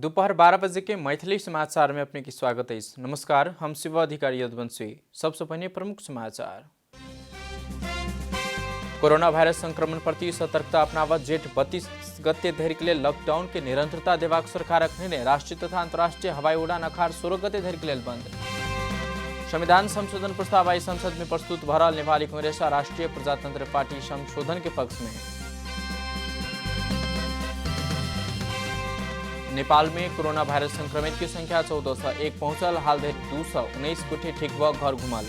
दोपहर 12 बजे के मैथिली समाचार में अपने की स्वागत है। नमस्कार, हम शिव अधिकारी यदुवंशी। सबसे पहले प्रमुख समाचार। कोरोना वायरस संक्रमण प्रति सतर्कता अपनावत जेठ 32 गते धरिक लेल लॉकडाउन के निरंतरता देवाक सरकारक निर्णय। राष्ट्रीय तथा अंतर्राष्ट्रीय हवाई उड़ान अखाड़ 16 गते धरिक लेल बंद। संविधान संशोधन प्रस्ताव आई संसद में प्रस्तुत भरल। नेपाली कांग्रेस और राष्ट्रीय प्रजातंत्र पार्टी संशोधन के पक्ष में। नेपाल में कोरोना वायरस संक्रमित की संख्या 1401 पहुंचल। हाल धरि 219 गोटे ठीक भ घर घुमल।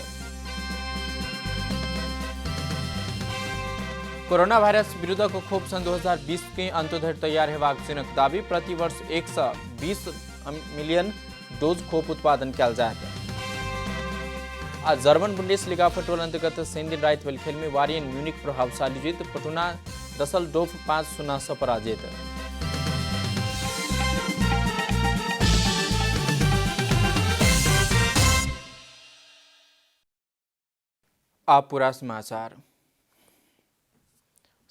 कोरोना वायरस विरुद्धको खोप सन् 2020 के अंत धरि तैयार हेबाक चीनक दाबी। प्रतिवर्ष 120 मिलियन डोज खोप उत्पादन कयल जायत। आज जर्मन बुंडेसलीगा फुटबॉल अंतर्गत सेंदिन रात भेल खेल में बायर्न म्यूनिख प्रभावशाली जीत। फर्टुना डसलडोर्फ 5-0 से पराजित। आप पूरा समाचार।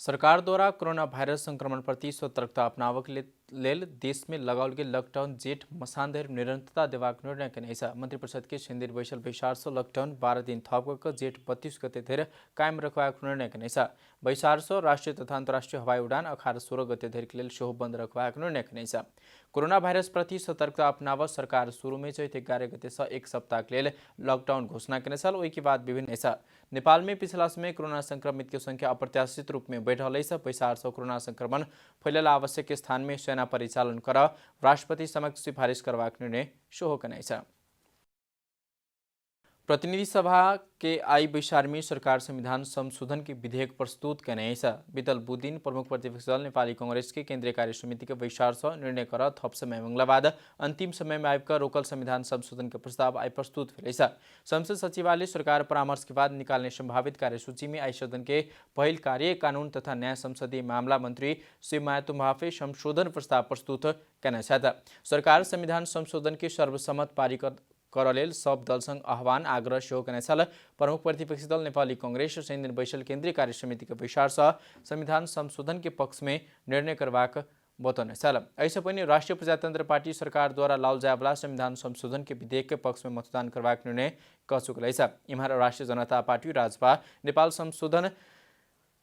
सरकार द्वारा कोरोना वायरस संक्रमण प्रति सतर्कता अपनावक लेल देश में लगाओल गेल लॉकडाउन जेठ मसान धरि निरंतरता देवाक निर्णय केने अछि। मंत्रिपरिषद के सिंदिर बैसल बैसार से लॉकडाउन 12 दिन थप कऽ जेठ 32 गते धरि कायम रखबाक निर्णय केने अछि। बैसार से राष्ट्रीय तथा अंतर्राष्ट्रीय हवाई उड़ान अखाड़ 16 गते धरिक लेल सेहो बंद रखबाक निर्णय केने अछि। कोरोना वायरस प्रति सतर्कता अपनावत सरकार शुरू में चैत 11 गते से एक सप्ताह के लिए लॉकडाउन घोषणा केने छल। ओहि के बाद विभिन्न ऐसा नेपाल में पिछला समय कोरोना संक्रमित की संख्या अप्रत्याशित रूप में बढ़ रही है। बैसार से कोरोना संक्रमण फैलल आवश्यक स्थान में सेना परिचालन कर राष्ट्रपति समक्ष सिफारिश करवाक निर्णय सेहो केने अछि। प्रतिनिधि सभा के आई बैसार में सरकार संविधान संशोधन के विधेयक प्रस्तुत केने अछि। बीतल बुधदिन प्रमुख प्रतिपक्ष दल नेपाली कांग्रेस के केंद्रीय कार्य समिति के बैसार से निर्णय कर थप समय मंगला बाद अंतिम समय में आबिकर रोकल संविधान संशोधन के प्रस्ताव आई प्रस्तुत भेल अछि। संसद सचिवालय सरकार परामर्श के बाद निकालने संभावित कार्यसूची में आई सदन के पहिल कार्य कानून तथा न्याय संसदीय मामला मंत्री श्री माया तुम्हाफे संशोधन प्रस्ताव प्रस्तुत केने छथि। सरकार संविधान संशोधन के सर्वसम्मत पारित करलेल सब दल संग आह्वान आग्रह सेहो केने छल। प्रमुख प्रतिपक्षी दल नेपाली कांग्रेस सेंदिन बैसल केंद्रीय कार्य समिति के बैसार से संविधान संशोधन के पक्ष में निर्णय करबाक बतौने छल। ऐसे पनि राष्ट्रीय प्रजातंत्र पार्टी सरकार द्वारा लाओल जाय वाला संविधान संशोधन के विधेयक के पक्ष में मतदान करबाक निर्णय क चुकल अछि। इम्हर राष्ट्रीय जनता पार्टी राजपा नेपाल संशोधन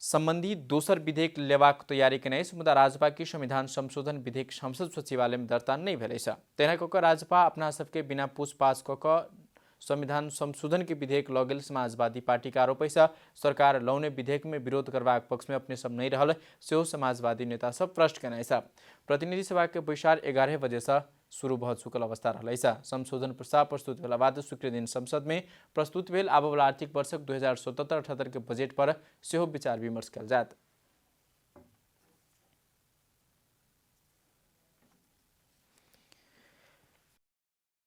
संबंधी दोसर विधेयक लेबाक तैयारी केने अछि। मुदा राजपा की संविधान संशोधन विधेयक संसद सचिवालय में दर्ता नहीं भेल अछि। तेना कऽ राजपा अपना सबके बिना पूछपाछ कऽ संविधान संशोधन के विधेयक लऽ गेल समाजवादी पार्टी का आरोप अछि। सरकार लौने विधेयक में विरोध करबाक पक्ष में अपने सब नहीं रहल सेहो समाजवादी नेता सब प्रश्न केने अछि। प्रतिनिधि सभा के बैसार 11 बजे से शुरू भ चुकल अवस्था रहल अछि। संशोधन प्रस्ताव प्रस्तुत भेला बाद शुक्र दिन संसद में प्रस्तुत भेल आबय वाला आर्थिक वर्षक 2077-78 के बजेट पर सेहो विचार विमर्श कयल जायत।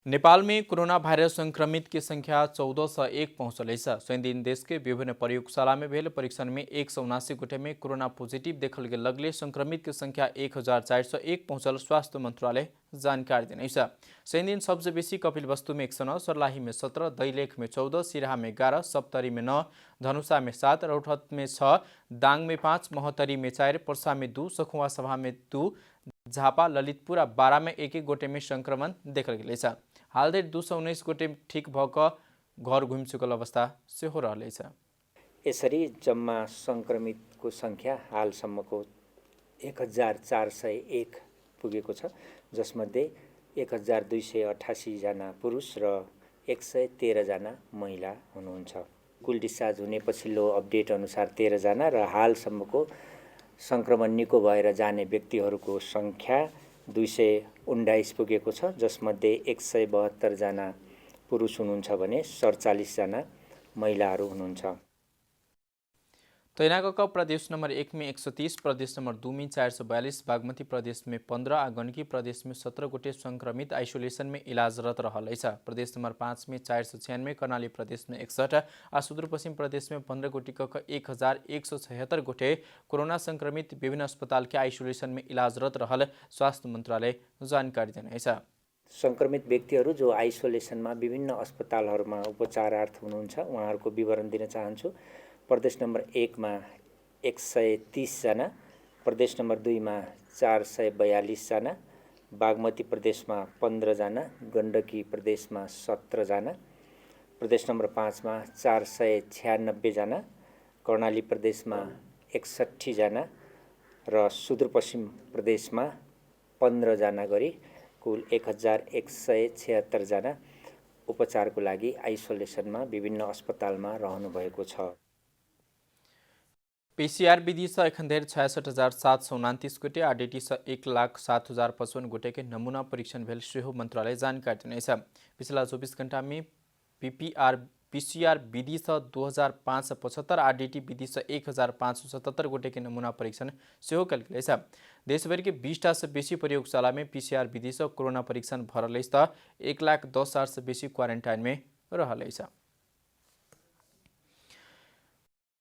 नेपाल में कोरोना वायरस संक्रमित की संख्या 1401 पहुंचल है। शनि दिन देश के विभिन्न प्रयोगशाला में भेल परीक्षण में 179 गोटे में कोरोना पॉजिटिव देखल गेल लगले संक्रमित की संख्या 1401 पहुंचल स्वास्थ्य मंत्रालय जानकारी देने। शनि दिन सबसे बेसी कपिलवस्तु में 109, सर्लाही में 17, दैलेख में 14, सिराहा में 11, सप्तरी में 9, धनुषा में 7, रौतहट में 6, दाङ में 5, महोत्तरी में 4, पर्सा में 2, सखुवा सभा में 2, झापा ललितपुर और बारा में एक गोटे में संक्रमण देखल गेल छ। हाल धरि 219 गोटे ठीक भ घर घुमि चुकल अवस्था सेहो रहले छ। यसरी जम्मा संक्रमितको संख्या हालसम्मको 1401 पुगेको छ, जसमध्ये 1288 जना पुरुष र 113 जना महिला हुनुहुन्छ। कुल डिस्चार्ज हुने पछिल्लो अपडेट अनुसार 13 जना र हालसम्मको संक्रमण निको भएर जाने व्यक्तिहरूको संख्या 219 पुगेको छ, जसमध्ये 172 जना पुरुष हुनुहुन्छ भने 47 जना महिलाहरू हुनुहुन्छ। तैनाक प्रदेश नंबर 1 में 130, प्रदेश नंबर 2 में 442, बागमती प्रदेश में 15 आ गण्डकी प्रदेश में 17 गोटे संक्रमित आइसोलेशन में इलाजरत रहल अछि। प्रदेश नंबर 5 में 496, कर्णाली प्रदेश में 61 आ सुदूरपश्चिम प्रदेश में 15 गोटी 1176 गोटे कोरोना संक्रमित विभिन्न अस्पताल के आइसोलेशन में इलाजरत रहल स्वास्थ्य मंत्रालय जानकारी देने अछि। संक्रमित व्यक्तिहरू जो आइसोलेसनमा विभिन्न अस्पतालहरूमा उपचारार्थ हुनुहुन्छ उहाँहरूको विवरण दिन चाहन्छु। प्रदेश नंबर 1 में 130 जना, प्रदेश नंबर 2 में 442 जना, बागमती प्रदेशमा 15 जना, गण्डकी प्रदेशमा 17 जना, प्रदेश नम्बर 5 मा 496 जना, कर्णाली प्रदेशमा 61 जना र सुदूरपश्चिम प्रदेशमा 15 जना गरी कुल 1176 जना उपचारको लागि आइसोलेसनमा विभिन्न अस्पतालमा रहनुभएको छ। पीसीआर विधि से एखन 66,729 गोटे, आरडीटी से 1,07,055 गोटे के नमूना परीक्षण भेल सेहो मंत्रालय जानकारी देने छ। पिछला 24 घंटा में पीसीआर विधि से 2,575, आरडीटी विधि से 1,577 गोटे के नमूना परीक्षण सेहो कल गेल छ। देशभर के 20टा से बेसी प्रयोगशाला में पीसीआर विधि से कोरोना परीक्षण भरल अछि त 1,10,000 से बेसी क्वारेंटाइन में रहल अछि।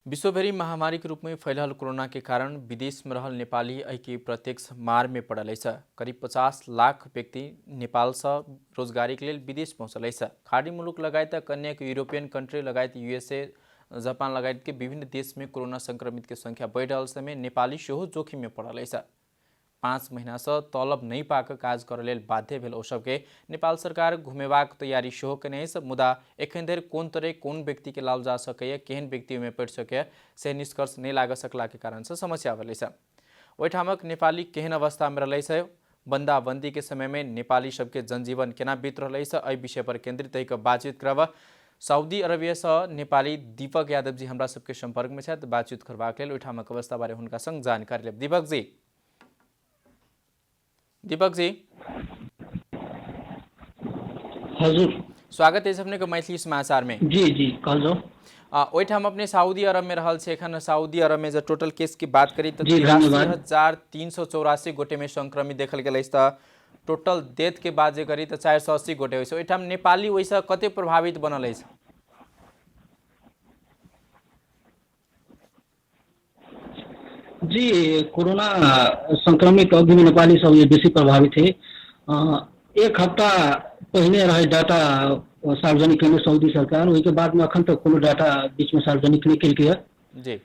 विश्वभरी महामारी के रूप में फैलल कोरोना के कारण विदेश में रहल नेपाली के प्रत्यक्ष मार में पड़ल है। करीब 50 लाख व्यक्ति नेपाल से रोजगारी के लिए विदेश पहुँचल है। खाड़ी मुलुक लगायत अन्य यूरोपियन कंट्री लगायत यूएसए, जापान लगायत के विभिन्न देश में कोरोना संक्रमित के संख्या बढ़ रहल समय नेपाली सेहो जोखिम में पड़ल है। 5 महीना से तलब नहीं पाक काज करे लेल बाध्य भेल ओ सबके नेपाल सरकार घुमेबाक तैयारी सेहो केने अछि। मुदा एखन धरि कोन तरह कोन व्यक्ति के लाल जा सकैए, केहन व्यक्ति में पड़ सके से निष्कर्ष नहीं लाग सकला के कारण से समस्या भेल अछि। ओहिठामक नेपाली केहन अवस्था में रहल अछि, बंदाबंदी के समय में नेपाली सबके जनजीवन केना बीत रहल अछि, एहि विषय पर केंद्रित होकर बातचीत करब सऊदी अरबिया से नेपाली दीपक यादव जी हमरा सबके संपर्क में छथि। बातचीत करबाक लेल ओहिठामक अवस्था बारे हुनका संग जानकारी लेब। दीपक जी हजुर, स्वागत है अपने के मैथिली समाचार में। जी जी कहलो। ओहिठाम अपने सऊदी अरब में रहल छे। एखन सऊदी अरब में जब टोटल केस की बात करी तो 83,384 गोटे में संक्रमित देखल गेल अछि। त टोटल डेथ के बात जे करी तो 480 गोटे होइ छै। ओहिठाम नेपाली वैसे कते प्रभावित बनल अछि? जी, कोरोना संक्रमित अवधि में नेपाली सब ये बेसी प्रभावित है। एक हफ्ता पहले रहे डाटा सार्वजनिक केने सऊदी सरकार, वही के बाद में अखन तक कोनो डाटा बीच में सार्वजनिक नहीं केलकै है जी।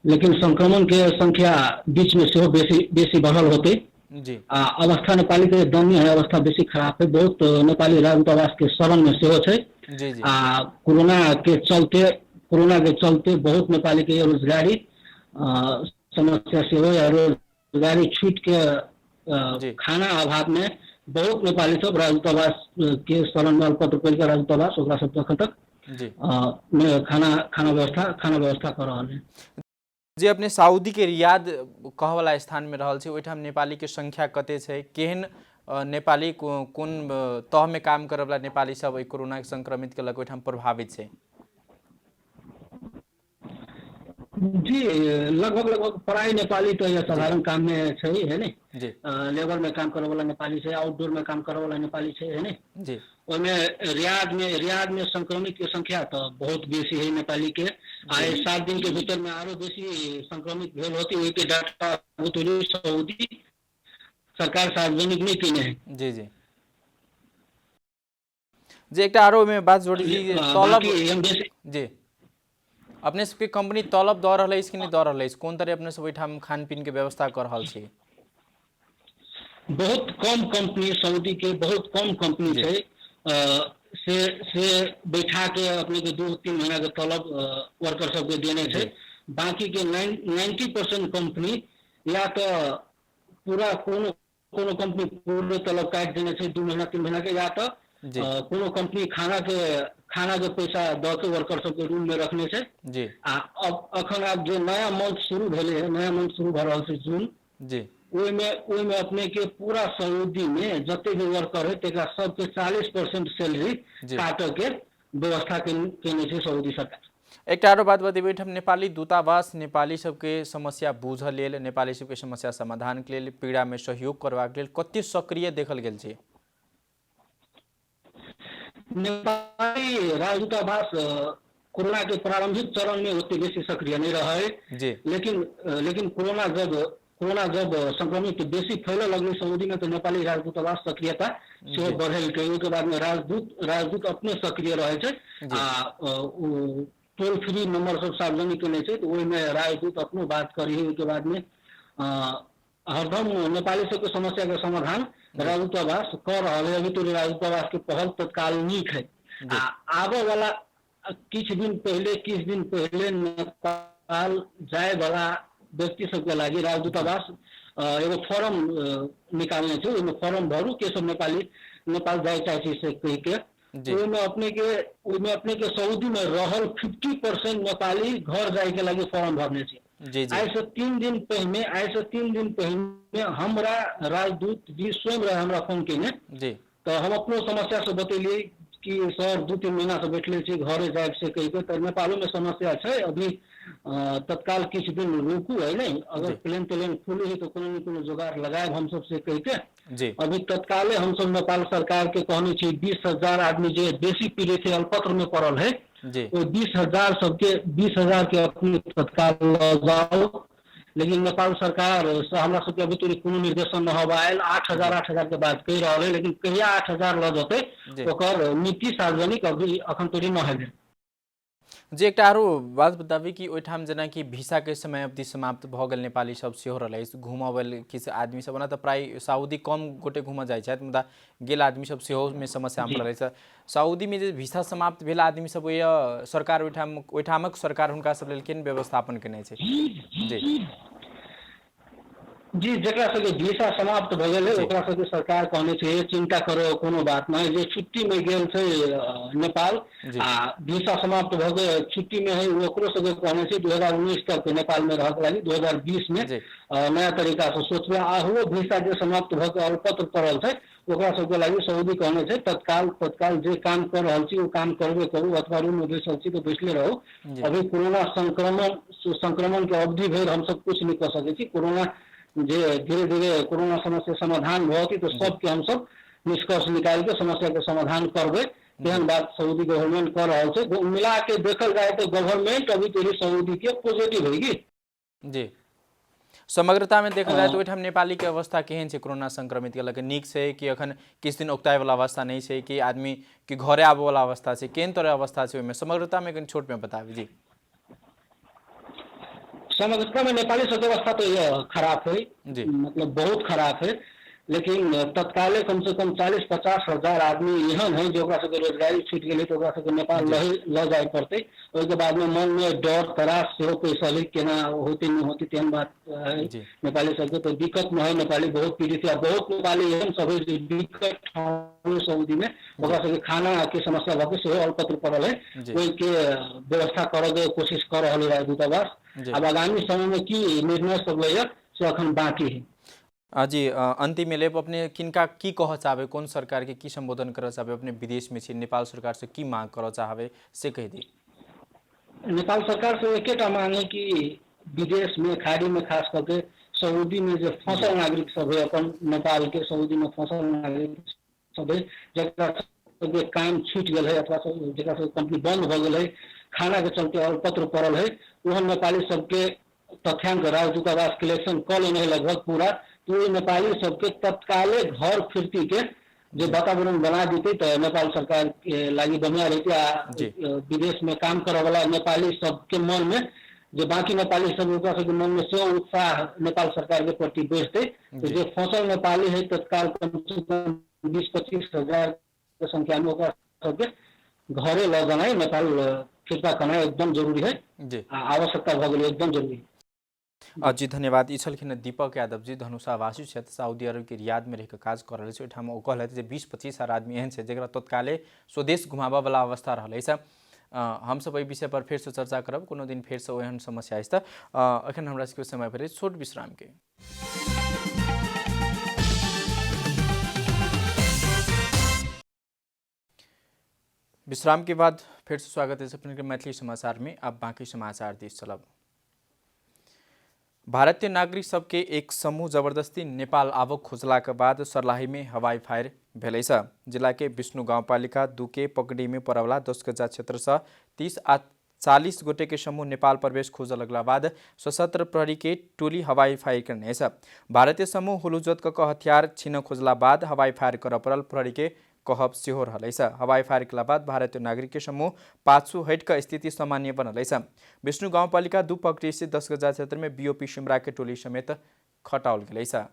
लेकिन संक्रमण के संख्या बीच में सेहो बेसी बढ़ल होते जी। अवस्था नेपाली के दयनीय है, अवस्था बेसी खराब है। बहुत नेपाली राजदूतावास के शरण में सेहो छै। जी जी। कोरोना के चलते बहुत नेपाली के रोजगारी समस्या से हो या रोजगारी छूट के खाना अभाव में बहुत नेपाली सब राजदूतावास के शरण में अल्पत्र कर राजदूतावास ओकरा सब अखन तक जी खाना व्यवस्था कर रहा है। जी, अपने सऊदी के रियाद कह वाला स्थान में रहल छै, ओहिठाम नेपाली के संख्या कते छै, केहन नेपाली कोन तह में काम करे वाला नेपाली सब कोरोना संक्रमित के लग ओहिठाम प्रभावित छै? जी, लगभग प्राय नेपाली तो यह साधारण काम में छै है ने जी। लेबर में काम करे वाला नेपाली छै, आउटडोर में काम करे वाला नेपाली छै है ने जी। ओमे रियाद में संक्रमित के संख्या तो बहुत बेसी है नेपाली के। आए 7 दिन के भीतर में आरो बेसी संक्रमित भेल होती, वही के डाटा सऊदी सरकार सार्वजनिक नहीं केने है। जी जी जी। एक आरो में बात जोड़ी दी तलब जी, अपने सबके कंपनी तलब दऽ रहल अछि कि नहीं दऽ रहल अछि? कोन तरह अपने सब ओहिठाम खान पीन के व्यवस्था कर रहल छी? बहुत कम कंपनी सऊदी के बहुत कम कंपनी छै से बैठा के अपने के 2-3 महीना के तलब वर्कर सब के देने छै। बाकी के 90% कंपनी या तो पूरा कोनो कंपनी पूरे तलब काट देने छै 2 महीना 3 महीना के, या तो कोनो कंपनी खाना के पैसा द के वर्कर सब के रूम में रखने छै। जी। अब अखन अब जो नया मंथ शुरू भेले है, नया मंथ शुरू भ रहल छै जून जी, ओई में अपने के पूरा सऊदी में जते भी वर्कर है तेकरा सबके 40% सैलरी काट के व्यवस्था केने छै सऊदी सरकार। एक आरो बात बतेबे, हम नेपाली दूतावास नेपाली सबके समस्या बूझल लेल, नेपाली सबके समस्या समाधान के लेल, पीड़ा में सहयोग करबाक लेल कते सक्रिय देखल गेल छै? नेपाली राजदूतावास कोरोना के प्रारंभिक चरण में उतने बेसी सक्रिय नहीं रहा है जी। लेकिन कोरोना जब संक्रमित बेसी फैले लगने सऊदी में तो नेपाली राजदूतावास सक्रियता से बढ़ल के, उसके बाद में राजदूत अपने सक्रिय रहे छै। टोल फ्री नंबर सब सार्वजनिक केने छै, तो ओहि में राजदूत अपनो बात करी, उसके बाद में हरदम नेपाली सबके समस्या के समाधान राजदूतावास कर रहा है। अभी तो राजदूतावास के पहल तत्कालिक है। जी आगे वाला किछ दिन पहले नेपाल जाए वाला व्यक्ति सबके लागि राजदूतावास एगो फॉर्म निकालने थे। ओहिमे फॉर्म भरू के सब नेपाल जाए चाहे छी से कह के जी ओहिमे अपने के सऊदी में रहल 50% नेपाली घर जाए के लागि फॉर्म भरने थे। जी जी आज से 3 दिन पहले हमरा राजदूत जी स्वयं रहे हमरा फोन केने। जी तो हम अपनो समस्या से बतेलिए कि सर 2-3 महीना से बैठले छी घरे जाए से कह के। तो नेपालो में समस्या है अभी तत्काल किछ दिन रुकू है नहीं। अगर प्लेन खुले है तो कोनो न कोनो जुगाड़ लगाए हम सब से कह के। जी अभी तत्काले हम सब नेपाल सरकार के कहने छी 20,000 आदमी जो बेसी पीड़ित है अल्पत्र में पड़ल है जी वो 20,000 के अपने तत्काल जाओ। लेकिन नेपाल सरकार से हमरा सबके अभी तक कोनो निर्देशन न होबा आयल। 8,000 के बात कह रहा है लेकिन कहिया 8,000 ल जते ओकर नीति सार्वजनिक अभी अखन तोड़ी न है। जी एक आरो बात बताबी कि ओहिठाम जेना कि वीसा के समय अवधि समाप्त भ गेल नेपाली सब सेहो रहलै घुमबल किछु आदमी सब ओना तऽ प्राय सऊदी कम गोटे घुम जाइ छथि मुदा गेल आदमी सब सेहो में समस्या में पड़लै। सऊदी में जे वीसा समाप्त भेल आदमी सब सरकार ओहिठामक सरकार हुनका सब लेल केहन व्यवस्थापन केने छै। जी जकरा सबके वीसा समाप्त भ गेल है ओकरा सबके सरकार कहने छै चिंता करो कोनो बात नहीं। जे छुट्टी में गेल छै नेपाल वीसा समाप्त भ गेल छुट्टी में है ओकरो सबके कहने छै 2019 तक नेपाल में रहक लागि 2020 में नया तरीका से सोचबे। आहो वीसा जे समाप्त भ के अल्पत्र पड़ल छै ओकरा सबके लागि सऊदी कहने छै तत्काल जे काम कर रहल छी वो काम करबे करू अथवा रूम में बैसल छी तो बैठले रहो। अभी कोरोना संक्रमण के अवधि भर हम सब कुछ नहीं कर सके छी। कोरोना जे धीरे धीरे कोरोना समस्या समाधान होती तो सबके हम सब निष्कर्ष निकाल के समस्या के समाधान करबे। तेहन बात सऊदी गवर्नमेंट कर रहा है। मिला के देखल जाए तो गवर्नमेंट अभी तो सऊदी के पॉजिटिव है जी समग्रता में देखल जाए तो ओहिठाम नेपाली के अवस्था केहन छै कोरोना संक्रमित के लगे नीक छै कि अखन किछु दिन ओक्ताए वाला अवस्था नहीं छै कि आदमी के घरे आबे वाला अवस्था छै केहन तरह अवस्था छै ओहिमे समग्रता में कनि छोट में बताबी। जी समग्रता में नेपाली सब अवस्था तो खराब है मतलब बहुत खराब है। लेकिन तत्काले कम से कम 40-50 हजार आदमी एहन है जो रोजगारी छूट गई तो नेपाल ल जाए पड़ते। उसके बाद में मन में डर तरास से पैसा केना होती नहीं होती तेहन बात है नेपाली सबके तो दिक्कत में है। नेपाली बहुत पीड़ित है बहुत नेपाली एहन सब है दिक्कत सऊदी में सबके खाना के समस्या भके सेहो अल्पत्र पड़ल है। ओहि के व्यवस्था करे के कोशिश कर रहा है राजदूतावास। अब आगामी समय में की निर्णय सब ले से अखन बाकी है। जी अंतिम में लेब अपने किनका की कह चाहबे कौन सरकार के की संबोधन कर चाहबे अपने विदेश में छी नेपाल सरकार से की मांग कर चाहबे से कह दी। नेपाल सरकार से एकेटा मांग है कि विदेश में खाड़ी में खास करके सऊदी में जो फंसल नागरिक सब है अपन नेपाल के सऊदी में फंसल नागरिक सब है जकरा काम छूट गल है अथवा जकरा कंपनी बंद भ गल है खाना के चलते अल्पत्र पड़ल है वह नेपाली सबके तथ्यांक राजदूतावास कलेक्शन कर लेने लगभग पूरा। तो नेपाली सबके तत्काले घर फिरती के जो वातावरण बना देते तो नेपाल सरकार के लागि बढ़िया रहती। विदेश में काम करे वाला नेपाली सबके मन में जो बाकी नेपाली सब मन में से उत्साह नेपाल सरकार के प्रति बढ़ते। तो जो फंसल नेपाली है तत्काल कम से कम 20-25 हजार के संख्या में सबके घरे ल जाना नेपाल फिरता करना एकदम जरूरी है। आवश्यकता भ गेल एकदम जरूरी है। जी धन्यवाद। ई छलखिन दीपक यादव जी धनुषा वासी छथि सऊदी अरब के रियाद में रह काज कर रहे ओहिठाम ओ कहलथि जे 20-25 हजार आदमी एहन छै जकरा तत्काले स्वदेश घुमाबा वाला अवस्था रहलै से। हम सब एहि विषय पर फिर से चर्चा करब कोनो दिन फिर से ओहन समस्या अछि तऽ अखन हमरा सबके समय पर छोट विश्राम के। विश्राम के बाद फिर से स्वागत है अपने के मैथिली समाचार में। अब बाकी समाचार दिस चलब। भारतीय नागरिक सबके एक समूह जबरदस्ती नेपाल आवक खोजला के बाद सर्लाही में हवाई फायर भेलै छ। जिला के विष्णु गाउँपालिका 2 के पकड़ी में पड़वला 10 गजा क्षेत्र से 30 आ 40 गोटे के समूह नेपाल प्रवेश खोज लगला बाद सशस्त्र प्रहरी के टोली हवाई फायर करने छ। भारतीय समूह हुलुजोत क हथियार छीन खोजला बाद हवाई फायर कर पड़ल प्रहरी के कहब सेहो रहलै छ। हवाई फायर के बाद भारतीय नागरिक के समूह पाछू हट का स्थिति सामान्य बनलै छ। विष्णु गाउँपालिका 2 पकड़ी से 10 गजा क्षेत्र में बीओपी सिमरा के टोली समेत खटाउल गेलै छ।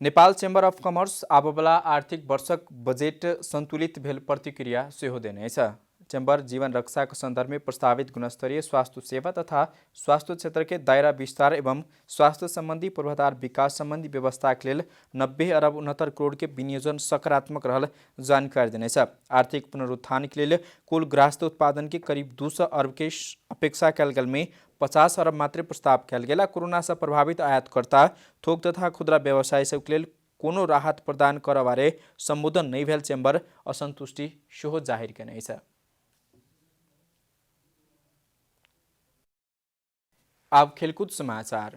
नेपाल चेम्बर अफ कमर्स आबोबला आर्थिक वर्षक बजेट सन्तुलित भेल प्रतिक्रिया सेहो देनेछ। चेम्बर जीवन रक्षाको सन्दर्भमा प्रस्तावित गुणस्तरीय स्वास्थ्य सेवा तथा स्वास्थ्य क्षेत्रके दायरा विस्तार एवं स्वास्थ्य सम्बन्धी पूर्वाधार विकास सम्बन्धी व्यवस्थाका लेल 90 अरब 69 करोडके विनियोजन सकारात्मक रहल जानकारी दिनेछ। आर्थिक पुनरुत्थानके लेल कुल ग्राहस्थ उत्पादनके करिब 200 अरबके अपेक्षा कयल गेलमे 50 अरब मात्रै प्रस्ताव कयल गेला। कोरोनासँ प्रभावित आयातकर्ता थोक तथा खुद्रा व्यवसायी सबके लेल कोनो राहत प्रदान करबारे सम्बोधन नहि भेल चेम्बर असन्तुष्टि सेहो जाहिर केने छ। अब खेलकुद समाचार।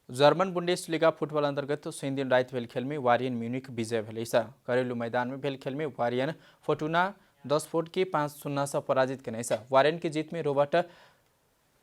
जर्मन बुन्डेसलिगा फुटबल अन्तर्गत शनिदिन रात भेल खेल में वारियन म्यूनिख विजय भेल छ। घरेलू मैदान में भेल खेल में वारियन फोर्टुना 10 के 5-0 से पराजित केने छ। वारियन की जीत में रोबर्ट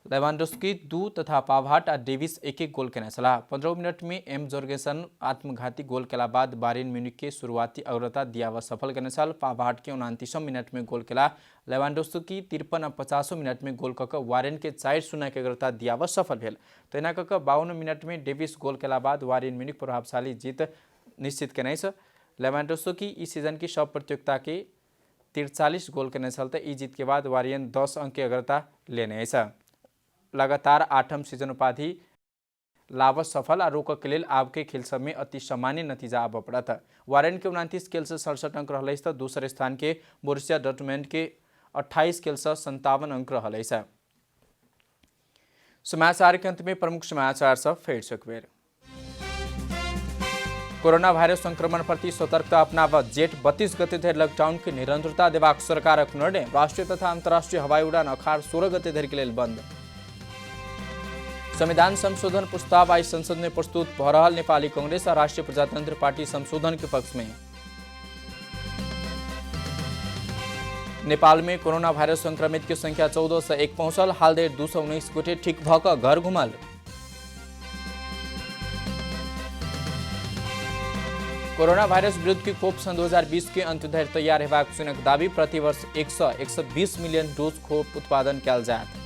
लेवान्डोस्की 2 तथा पाभाट और डेविस 1-1 गोल केने छलाह। 15 मिनट में एम जोर्गेसन आत्मघाती गोल केला बाद वारियन म्यूनिख के शुरुआती अग्रता दियावा सफल केने छल। पाभाट के 29 मिनट में गोल केला। लेवान्डोस्की 53 और 50 मिनट में गोल कक वारियन के 4-0 के अग्रता दियावा सफल भेल। तैना कक 52 मिनट में डेविस गोल केला बाद वारियन म्यूनिख प्रभावशाली जीत निश्चित केने छ। लेवान्डोस्की इस सीजन की सब प्रतियोगिता के 43 गोल केने छल त ई जीत के बाद वारियन 10 अंक के अग्रता लेने छ। लगातार 8म सीजन उपाधि लाभ सफल और रोक के लेल आब के खेल सब में अति सामान्य नतीजा आब पड़त। वारियन के 29 खेल से 67 अंक रहल तो दूसरे स्थान के बोरुसिया डॉर्टमुंड के 28 खेल से 57 अंक रहल। समाचार के अंत में प्रमुख समाचार सब फेर एक बेर। कोरोना भाइरस संक्रमण प्रति सतर्कता अपनाव जेठ 32 गते धरि लॉकडाउन के निरंतरता देबाक सरकारक निर्णय। राष्ट्रीय तथा अंतर्राष्ट्रीय हवाई उड़ान अखाड़ 16 गते धरि के लेल बंद। संविधान संशोधन प्रस्ताव आज संसद में प्रस्तुत भ रहल। नेपाली कांग्रेस और राष्ट्रीय प्रजातंत्र पार्टी संशोधन के पक्ष में। नेपाल में कोरोना भाइरस संक्रमित की संख्या 14 से 1 पहुंचल। हाल धरि 219 गोटे ठीक भ क घर घुमल। कोरोना भाइरस विरुद्ध की खोप सन 2020 के अंत धरि तैयार हेबाक चीनक दाबी। प्रतिवर्ष 120 मिलियन डोज खोप उत्पादन कयल जायत।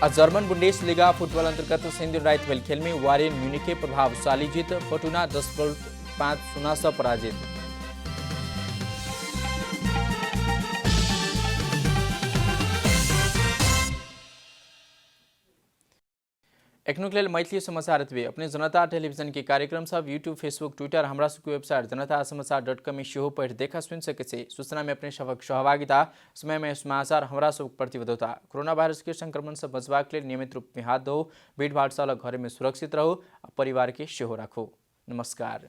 जर्मन बुन्डेसलिगा फुटबल अंतर्गत शनिदिन रात भेल खेल में वारियन म्यूनिख के प्रभावशाली जीत। फोर्टुना 10-5-0 से पराजित। एखनुक लेल मैथिली समाचार एतबे। अपने जनता टेलीविजन के कार्यक्रम सब यूट्यूब, फेसबुक, ट्विटर, हमरा सबके वेबसाइट जनतासमाचार.com में सेहो पढ़ि देखा सुनि सकै छी। सूचना में अपने सबक सहभागिता, समय में समाचार हमरा सबक प्रतिबद्धता। कोरोना वायरस के संक्रमण से बचबाक लेल नियमित रूप में हाथ धो, भीड़ भाड़ से अलग घर में सुरक्षित रहू, परिवार के सेहो राखू। नमस्कार।